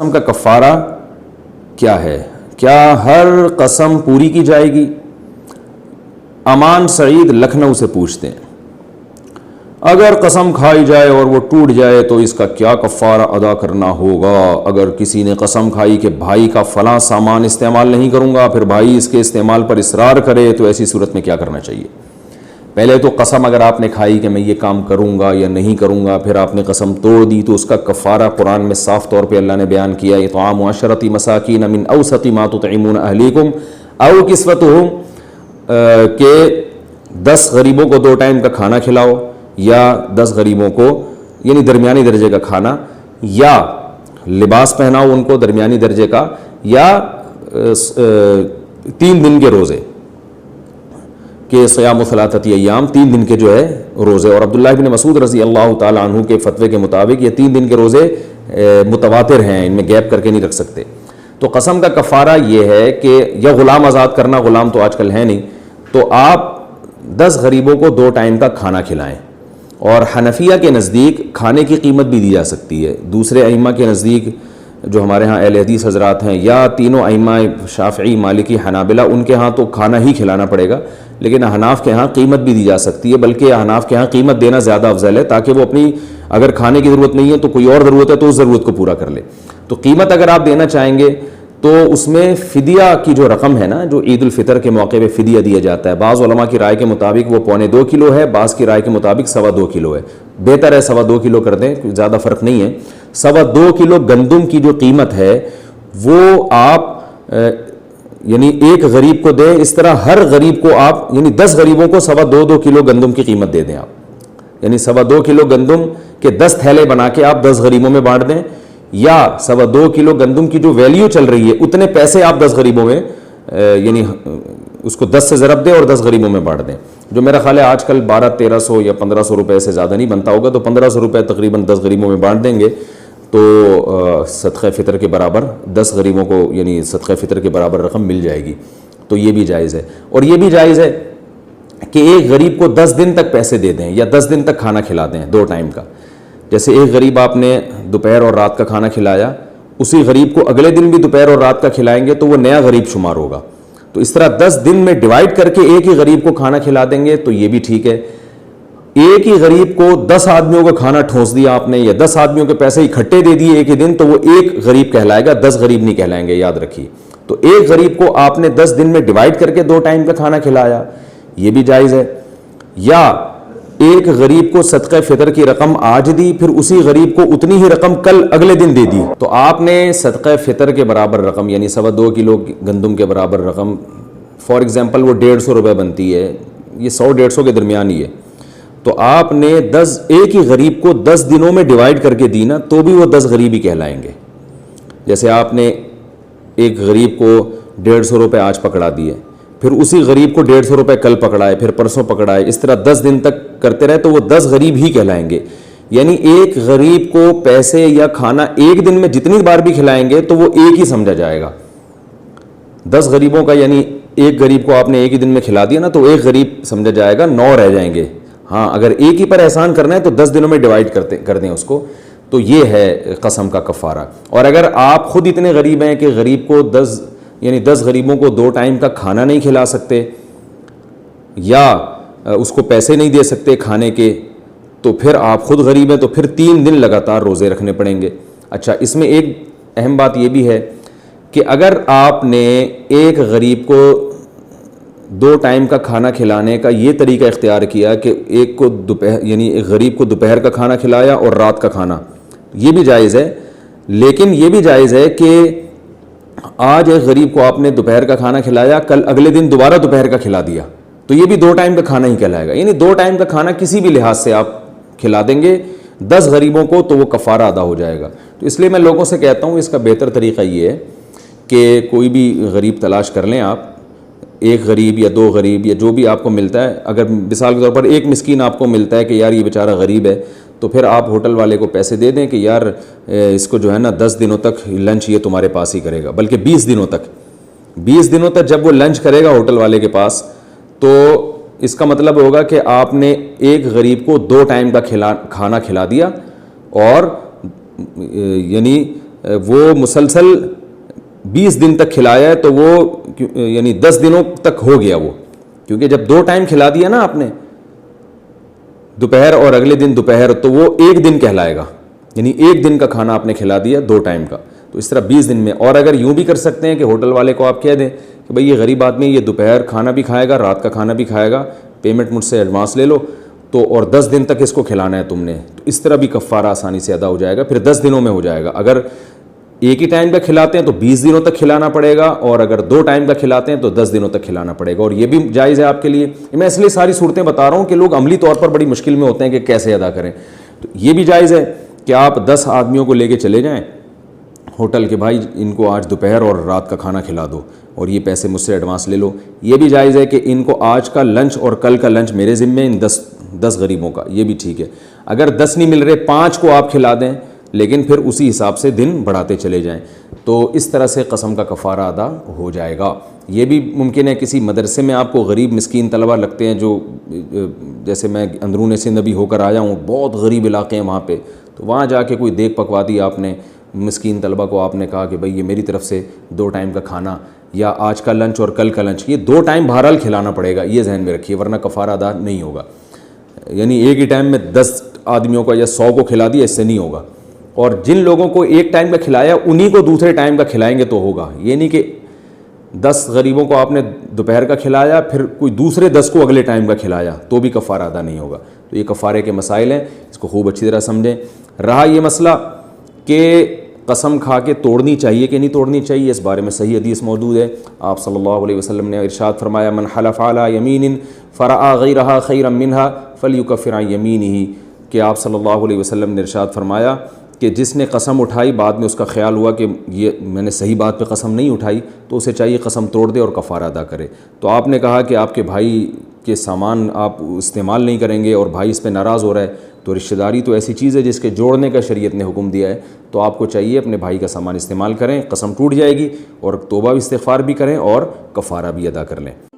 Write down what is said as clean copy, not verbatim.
قسم کا کفارہ کیا ہے؟ کیا ہر قسم پوری کی جائے گی؟ امان سعید لکھنؤ سے پوچھتے ہیں، اگر قسم کھائی جائے اور وہ ٹوٹ جائے تو اس کا کیا کفارہ ادا کرنا ہوگا؟ اگر کسی نے قسم کھائی کہ بھائی کا فلاں سامان استعمال نہیں کروں گا، پھر بھائی اس کے استعمال پر اصرار کرے تو ایسی صورت میں کیا کرنا چاہیے؟ پہلے تو قسم اگر آپ نے کھائی کہ میں یہ کام کروں گا یا نہیں کروں گا، پھر آپ نے قسم توڑ دی تو اس کا کفارہ قرآن میں صاف طور پہ اللہ نے بیان کیا، اطعام 10 مساکین من اوسط ما تطعمون اہلیکم او کسوتہم، کہ 10 غریبوں کو 2 ٹائم کا کھانا کھلاؤ، یا 10 غریبوں کو یعنی درمیانی درجے کا کھانا، یا لباس پہناؤ ان کو درمیانی درجے کا، یا 3 دن کے روزے کہ صیام ثلاثۃ ایام، 3 دن کے جو ہے روزے۔ اور عبداللہ بن مسعود رضی اللہ تعالیٰ عنہ کے فتوے کے مطابق یہ 3 دن کے روزے متواتر ہیں، ان میں گیپ کر کے نہیں رکھ سکتے۔ تو قسم کا کفارہ یہ ہے کہ یا غلام آزاد کرنا، غلام تو آج کل ہے نہیں، تو آپ 10 غریبوں کو 2 ٹائم کا کھانا کھلائیں۔ اور حنفیہ کے نزدیک کھانے کی قیمت بھی دی جا سکتی ہے، دوسرے ائمہ کے نزدیک جو ہمارے ہاں اہل حدیث حضرات ہیں، یا تینوں ائمہ شافعی، مالکی، حنابلہ، ان کے ہاں تو کھانا ہی کھلانا پڑے گا، لیکن احناف کے ہاں قیمت بھی دی جا سکتی ہے، بلکہ احناف کے ہاں قیمت دینا زیادہ افضل ہے، تاکہ وہ اپنی اگر کھانے کی ضرورت نہیں ہے تو کوئی اور ضرورت ہے تو اس ضرورت کو پورا کر لے۔ تو قیمت اگر آپ دینا چاہیں گے تو اس میں فدیہ کی جو رقم ہے نا، جو عید الفطر کے موقع پہ فدیہ دیا جاتا ہے، بعض علماء کی رائے کے مطابق وہ 1.25 کلو ہے، بعض کی رائے کے مطابق 2.25 کلو ہے، بہتر ہے 2.25 کلو کر دیں، زیادہ فرق نہیں ہے۔ 2.25 کلو گندم کی جو قیمت ہے وہ آپ یعنی ایک غریب کو دیں، اس طرح ہر غریب کو آپ یعنی 10 غریبوں کو 2.25 کلو گندم کی قیمت دے دیں آپ، یعنی 2.25 کلو گندم کے 10 تھیلے بنا کے آپ 10 غریبوں میں بانٹ دیں، یا 2.25 کلو گندم کی جو ویلیو چل رہی ہے اتنے پیسے آپ 10 غریبوں میں یعنی اس کو 10 سے ضرب دیں اور 10 غریبوں میں بانٹ دیں، جو میرا خیال ہے آج کل 1200-1300 یا 1500 روپے سے زیادہ نہیں بنتا ہوگا، تو 1500 روپے تقریباً 10 غریبوں میں بانٹ دیں گے تو صدقہ فطر کے برابر 10 غریبوں کو یعنی صدقہ فطر کے برابر رقم مل جائے گی، تو یہ بھی جائز ہے۔ اور یہ بھی جائز ہے کہ ایک غریب کو 10 دن تک پیسے دے دیں یا 10 دن تک کھانا کھلا دیں 2 ٹائم کا، جیسے ایک غریب آپ نے دوپہر اور رات کا کھانا کھلایا، اسی غریب کو اگلے دن بھی دوپہر اور رات کا کھلائیں گے تو وہ نیا غریب شمار ہوگا، تو اس طرح 10 دن میں ڈیوائڈ کر کے ایک ہی غریب کو کھانا کھلا دیں گے تو یہ بھی ٹھیک ہے۔ ایک ہی غریب کو 10 آدمیوں کا کھانا ٹھونس دیا آپ نے، یا 10 آدمیوں کے پیسے اکٹھے دے دیے ایک ہی دن، تو وہ ایک غریب کہلائے گا، 10 غریب نہیں کہلائیں گے، یاد رکھیے۔ تو ایک غریب کو آپ نے 10 دن میں ڈیوائڈ کر کے 2 ٹائم کا کھانا کھلایا، یہ بھی جائز ہے۔ یا ایک غریب کو صدقہ فطر کی رقم آج دی، پھر اسی غریب کو اتنی ہی رقم کل اگلے دن دے دی، تو آپ نے صدقہ فطر کے برابر رقم یعنی 2.25 کلو گندم کے برابر رقم، فار ایگزامپل وہ 150 روپے بنتی ہے، یہ 100-150 کے درمیان ہی ہے، تو آپ نے ایک ہی غریب کو 10 دنوں میں ڈیوائڈ کر کے دی نا، تو بھی وہ 10 غریب ہی کہلائیں گے۔ جیسے آپ نے ایک غریب کو 150 روپے آج پکڑا دیے، پھر اسی غریب کو 150 روپے کل پکڑائے، پھر پرسوں پکڑائے، اس طرح 10 دن تک کرتے رہے تو وہ 10 غریب ہی کہلائیں گے۔ یعنی ایک غریب کو پیسے یا کھانا ایک دن میں جتنی بار بھی کھلائیں گے تو وہ ایک ہی سمجھا جائے گا۔ 10 غریبوں کا یعنی ایک غریب کو آپ نے ایک ہی دن میں کھلا دیا نا، تو ایک غریب سمجھا جائے گا، 9 رہ جائیں گے۔ ہاں اگر ایک ہی پر احسان کرنا ہے تو 10 دنوں میں ڈیوائڈ کر دیں اس کو، تو یہ ہے قسم کا کفارہ۔ اور اگر آپ خود اتنے غریب ہیں کہ غریب کو 10 غریبوں کو 2 ٹائم کا کھانا نہیں کھلا سکتے، یا اس کو پیسے نہیں دے سکتے کھانے کے، تو پھر آپ خود غریب ہیں، تو پھر 3 دن لگاتار روزے رکھنے پڑیں گے۔ اچھا، اس میں ایک اہم بات یہ بھی ہے کہ اگر آپ نے ایک غریب کو 2 ٹائم کا کھانا کھلانے کا یہ طریقہ اختیار کیا کہ ایک کو یعنی ایک غریب کو دوپہر کا کھانا کھلایا اور رات کا کھانا، یہ بھی جائز ہے، لیکن یہ بھی جائز ہے کہ آج ایک غریب کو آپ نے دوپہر کا کھانا کھلایا، کل اگلے دن دوبارہ دوپہر کا کھلا دیا، تو یہ بھی 2 ٹائم کا کھانا ہی کہلائے گا، یعنی 2 ٹائم کا کھانا کسی بھی لحاظ سے آپ کھلا دیں گے 10 غریبوں کو تو وہ کفارہ ادا ہو جائے گا۔ تو اس لیے میں لوگوں سے کہتا ہوں اس کا بہتر طریقہ یہ ہے کہ کوئی بھی غریب تلاش کر لیں آپ، ایک غریب یا 2 غریب یا جو بھی آپ کو ملتا ہے، اگر مثال کے طور پر ایک مسکین آپ کو ملتا ہے کہ یار یہ بیچارہ غریب ہے، تو پھر آپ ہوٹل والے کو پیسے دے دیں کہ یار اس کو جو ہے نا 10 دنوں تک لنچ یہ تمہارے پاس ہی کرے گا، بلکہ 20 دنوں تک جب وہ لنچ کرے گا ہوٹل والے کے پاس، تو اس کا مطلب ہوگا کہ آپ نے ایک غریب کو 2 ٹائم کا کھانا کھلا دیا، اور یعنی وہ مسلسل 20 دن تک کھلایا ہے تو وہ یعنی 10 دنوں تک ہو گیا وہ، کیونکہ جب 2 ٹائم کھلا دیا نا آپ نے دوپہر اور اگلے دن دوپہر، تو وہ 1 دن کہلائے گا، یعنی 1 دن کا کھانا آپ نے کھلا دیا 2 ٹائم کا، تو اس طرح 20 دن میں۔ اور اگر یوں بھی کر سکتے ہیں کہ ہوٹل والے کو آپ کہہ دیں کہ بھئی یہ غریب آدمی یہ دوپہر کھانا بھی کھائے گا، رات کا کھانا بھی کھائے گا، پیمنٹ مجھ سے ایڈوانس لے لو، تو اور 10 دن تک اس کو کھلانا ہے تم نے، تو اس طرح بھی کفارہ آسانی سے ادا ہو جائے گا، پھر 10 دنوں میں ہو جائے گا۔ اگر ایک ہی ٹائم کا کھلاتے ہیں تو 20 دنوں تک کھلانا پڑے گا، اور اگر 2 ٹائم کا کھلاتے ہیں تو 10 دنوں تک کھلانا پڑے گا، اور یہ بھی جائز ہے آپ کے لیے۔ میں اس لیے ساری صورتیں بتا رہا ہوں کہ لوگ عملی طور پر بڑی مشکل میں ہوتے ہیں کہ کیسے ادا کریں، تو یہ بھی جائز ہے کہ آپ 10 آدمیوں کو لے کے چلے جائیں ہوٹل کے، بھائی ان کو آج دوپہر اور رات کا کھانا کھلا دو اور یہ پیسے مجھ سے ایڈوانس لے لو۔ یہ بھی جائز ہے کہ ان کو آج کا لنچ اور کل کا لنچ میرے ذمے، ان 10 غریبوں کا، یہ بھی ٹھیک ہے۔ اگر 10 نہیں مل رہے 5 کو آپ کھلا دیں، لیکن پھر اسی حساب سے دن بڑھاتے چلے جائیں، تو اس طرح سے قسم کا کفارہ ادا ہو جائے گا۔ یہ بھی ممکن ہے کسی مدرسے میں آپ کو غریب مسکین طلبہ لگتے ہیں، جو جیسے میں اندرون سندھ بھی ہو کر آیا ہوں، بہت غریب علاقے ہیں وہاں پہ، تو وہاں جا کے کوئی دیکھ پکوا دی آپ نے مسکین طلبہ کو، آپ نے کہا کہ بھئی یہ میری طرف سے 2 ٹائم کا کھانا، یا آج کا لنچ اور کل کا لنچ، یہ 2 ٹائم بہرحال کھلانا پڑے گا، یہ ذہن میں رکھیے، ورنہ کفارہ ادا نہیں ہوگا۔ یعنی ایک ہی ٹائم میں 10 آدمیوں کا یا 100 کو کھلا دیا، اس سے نہیں ہوگا۔ اور جن لوگوں کو ایک ٹائم کا کھلایا انہی کو دوسرے ٹائم کا کھلائیں گے تو ہوگا، یہ نہیں کہ 10 غریبوں کو آپ نے دوپہر کا کھلایا پھر کوئی دوسرے 10 کو اگلے ٹائم کا کھلایا تو بھی کفارہ ادا نہیں ہوگا۔ تو یہ کفارے کے مسائل ہیں، اس کو خوب اچھی طرح سمجھیں۔ رہا یہ مسئلہ کہ قسم کھا کے توڑنی چاہیے کہ نہیں توڑنی چاہیے، اس بارے میں صحیح حدیث موجود ہے۔ آپ صلی اللہ علیہ وسلم نے ارشاد فرمایا، من حلف علی یمین فرأى غیرہا خیرا منہا فلیکفر عن یمینہ، کہ آپ صلی اللہ علیہ وسلم نے ارشاد فرمایا کہ جس نے قسم اٹھائی بعد میں اس کا خیال ہوا کہ یہ میں نے صحیح بات پہ قسم نہیں اٹھائی، تو اسے چاہیے قسم توڑ دے اور کفارہ ادا کرے۔ تو آپ نے کہا کہ آپ کے بھائی کے سامان آپ استعمال نہیں کریں گے اور بھائی اس پہ ناراض ہو رہا ہے، تو رشتہ داری تو ایسی چیز ہے جس کے جوڑنے کا شریعت نے حکم دیا ہے، تو آپ کو چاہیے اپنے بھائی کا سامان استعمال کریں، قسم ٹوٹ جائے گی، اور توبہ و استغفار بھی کریں اور کفارہ بھی ادا کر لیں۔